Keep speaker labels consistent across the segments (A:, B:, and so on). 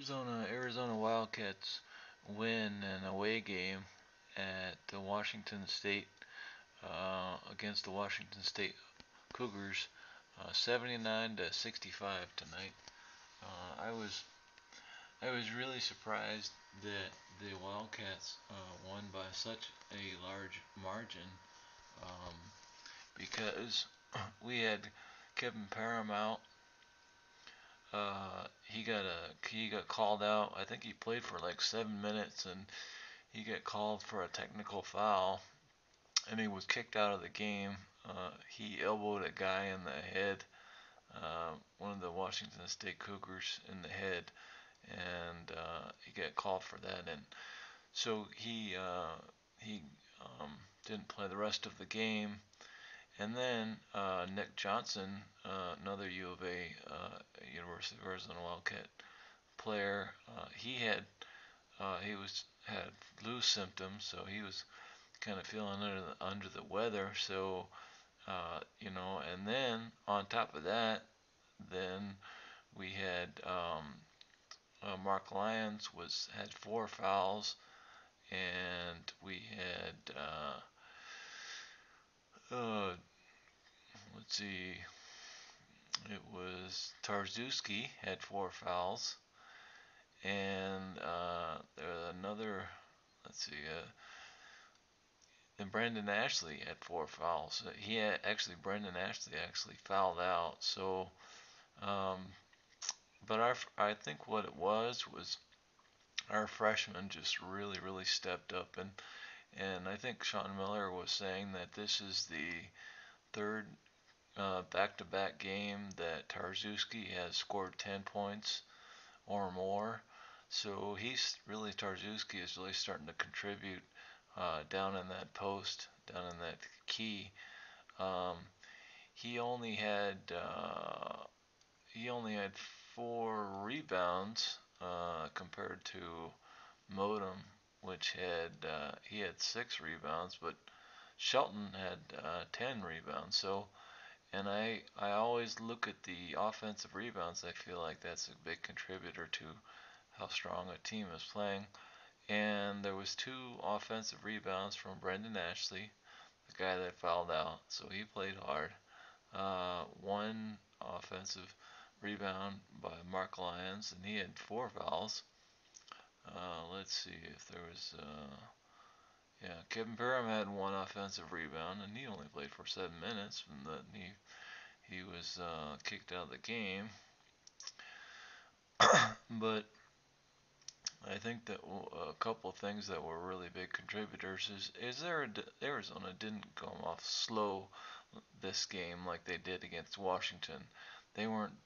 A: Arizona Wildcats win an away game at the Washington State against the Washington State Cougars, 79 to 65 tonight. I was really surprised that the Wildcats won by such a large margin, um, because we had Kevin Paramount. He got called out. I think he played for like 7 minutes, and he got called for a technical foul, and he was kicked out of the game. He elbowed a guy in the head, one of the Washington State Cougars in the head, and he got called for that. And so he didn't play the rest of the game. And then Nick Johnson, another U of A, University of Arizona Wildcat player, he had flu symptoms, so he was kind of feeling under the weather. So and then on top of that, then we had Mark Lyons had 4 fouls, and we had let's see, it was Tarzuski had 4 fouls, and there was another. Let's see, and Brandon Ashley had 4 fouls. Brandon Ashley actually fouled out. So, um, but I think what it was our freshmen just really really stepped up, and I think Sean Miller was saying that this is the third back-to-back game that Tarzuski has scored 10 points or more. So Tarzuski is really starting to contribute down in that post, down in that key. Um, he only had uh, he only had 4 rebounds compared to Modem, which he had 6 rebounds, but Shelton had 10 rebounds. So, and I always look at the offensive rebounds. I feel like that's a big contributor to how strong a team is playing. And there was 2 offensive rebounds from Brendan Ashley, the guy that fouled out. So he played hard. One offensive rebound by Mark Lyons, and he had 4 fouls. Let's see if there was. Yeah, Kevin Parham had 1 offensive rebound, and he only played for 7 minutes, and then he was kicked out of the game. But I think that a couple of things that were really big contributors is Arizona didn't come off slow this game like they did against Washington. They weren't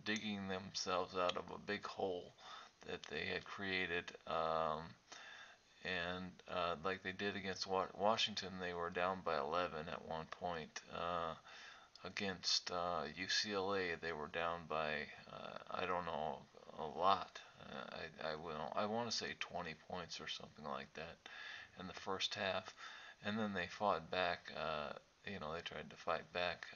A: digging themselves out of a big hole that they had created, and like they did against Washington, they were down by 11 at one point. Against UCLA, they were down by I don't know, a lot. I want to say 20 points or something like that in the first half, and then they fought back. They tried to fight back,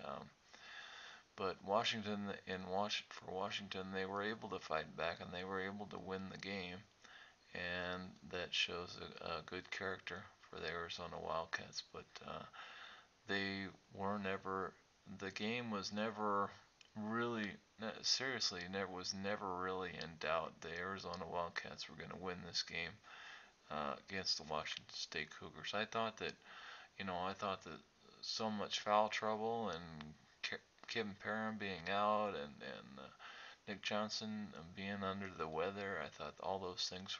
A: but for Washington, they were able to fight back and they were able to win the game, and that shows a good character for the Arizona Wildcats. But they were never the game was never really seriously never was never really in doubt. The Arizona Wildcats were going to win this game against the Washington State Cougars. I thought that so much foul trouble and Kevin Parham being out, and Nick Johnson being under the weather, I thought all those things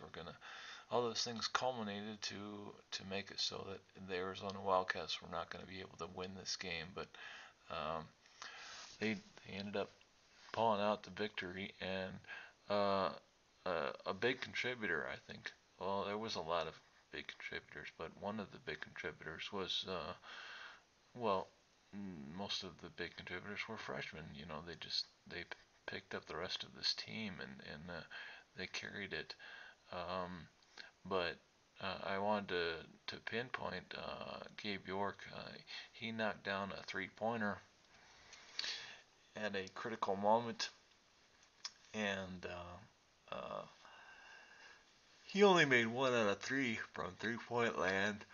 A: culminated to make it so that the Arizona Wildcats were not going to be able to win this game. But um, they ended up pulling out the victory, and a big contributor, I think. Well, there was a lot of big contributors, but one of the big contributors was well, most of the big contributors were freshmen. They picked up the rest of this team, and they carried it. Um, but I wanted to pinpoint Gabe York. He knocked down a 3-pointer at a critical moment, and He only made 1 out of 3 from 3-point land,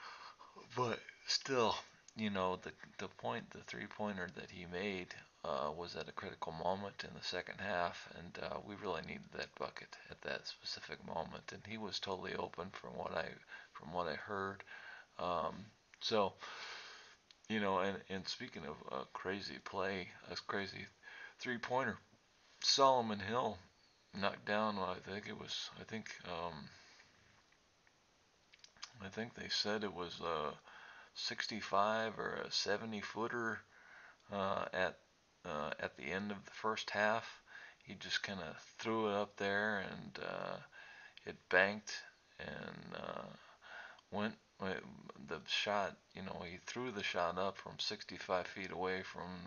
A: but still, the 3-pointer that he made was at a critical moment in the second half, and we really needed that bucket at that specific moment. And he was totally open from what I heard. Um, so, and speaking of crazy play, a crazy 3-pointer, Solomon Hill knocked down. I think they said it was a 65 or a 70 footer at the end of the first half. He just kind of threw it up there, and it banked and went. The shot, he threw the shot up from 65 feet away from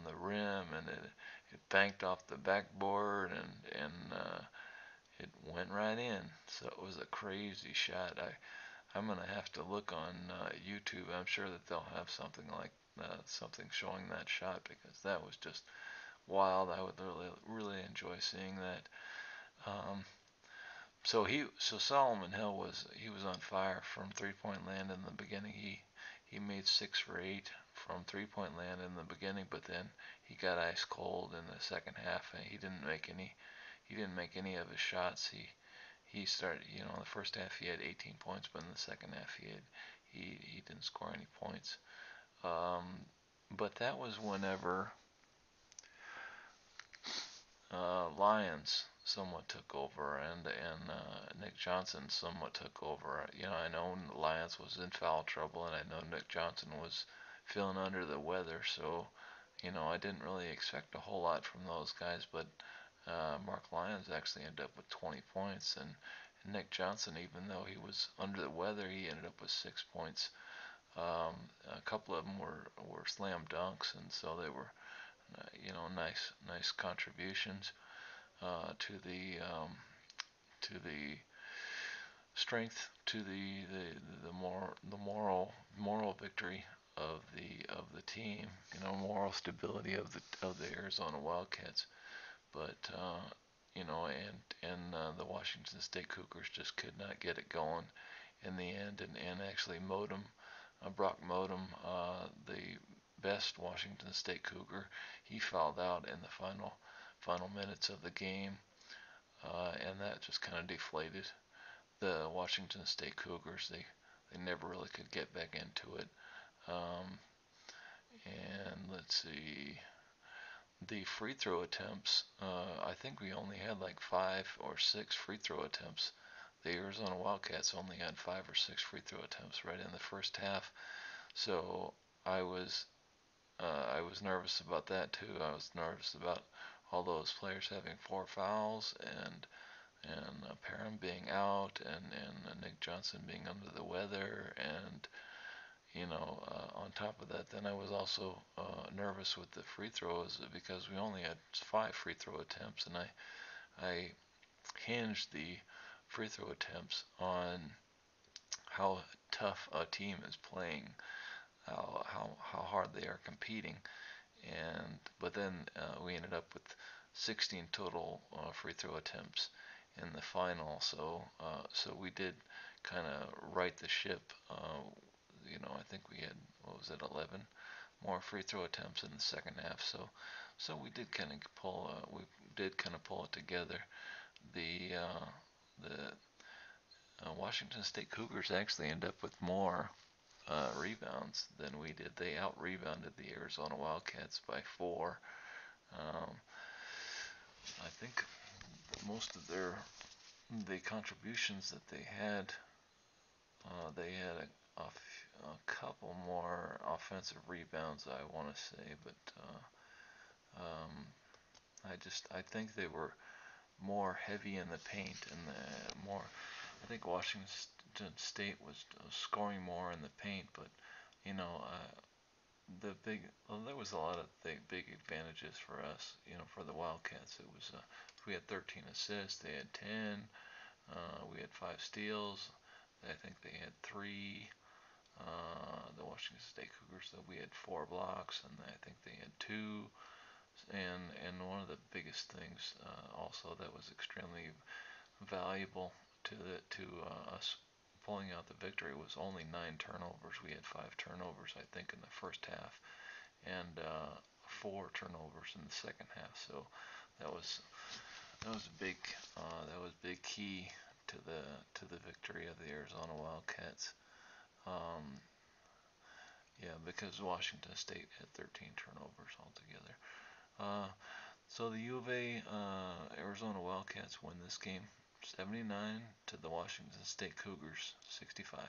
A: the rim, and it banked off the backboard, and it went right in. So it was a crazy shot. I'm gonna have to look on YouTube. I'm sure that they'll have something showing that shot, because that was just wild. I would really enjoy seeing that. Um, so Solomon Hill was on fire from 3-point land in the beginning. He made 6 for 8 from 3-point land in the beginning, but then he got ice cold in the second half, and he didn't make any of his shots. He started, in the first half he had 18 points, but in the second half he didn't score any points. But that was whenever Lions somewhat took over, and Nick Johnson somewhat took over. I know Lions was in foul trouble, and I know Nick Johnson was feeling under the weather, so I didn't really expect a whole lot from those guys. But Mark Lyons actually ended up with 20 points, and Nick Johnson, even though he was under the weather, he ended up with 6 points. A couple of them were slam dunks, and so they were nice contributions to the strength, to the moral victory of the team, moral stability of the Arizona Wildcats. But the Washington State Cougars just could not get it going in the end, and actually Brock Modem, the best Washington State Cougar, he fouled out in the final minutes of the game, and that just kind of deflated the Washington State Cougars. They never really could get back into it. Um, and let's see, the free throw attempts. I think we only had like 5 or 6 free throw attempts. The Arizona Wildcats only had 5 or 6 free throw attempts right in the first half. So I was nervous about that too. I was nervous about all those players having 4 fouls, and Parham being out, and Nick Johnson being under the weather, and on top of that, then I was also nervous with the free throws, because we only had 5 free throw attempts, and I hinged the free throw attempts on how tough a team is playing, how hard they are competing. But then we ended up with 16 total free throw attempts in the final. So we did kind of right the ship. I think we had, what was it, 11 more free throw attempts in the second half. So we did kind of pull it together. The Washington State Cougars actually end up with more rebounds than we did. They out rebounded the Arizona Wildcats by 4. Um, I think most of the contributions that they had a couple more offensive rebounds, I want to say, but um, I think they were more heavy in the paint, and more. I think Washington State was scoring more in the paint, but you know, there was a lot of big advantages for us. For the Wildcats, it was we had 13 assists, they had 10. We had 5 steals. I think they had 3. The Washington State Cougars, so we had 4 blocks, and I think they had 2. And one of the biggest things also that was extremely valuable us pulling out the victory was only 9 turnovers. We had 5 turnovers, I think, in the first half, and 4 turnovers in the second half. So that was big key to the victory of the Arizona Wildcats. Yeah, because Washington State had 13 turnovers altogether. So the U of A Arizona Wildcats win this game, 79 to the Washington State Cougars, 65.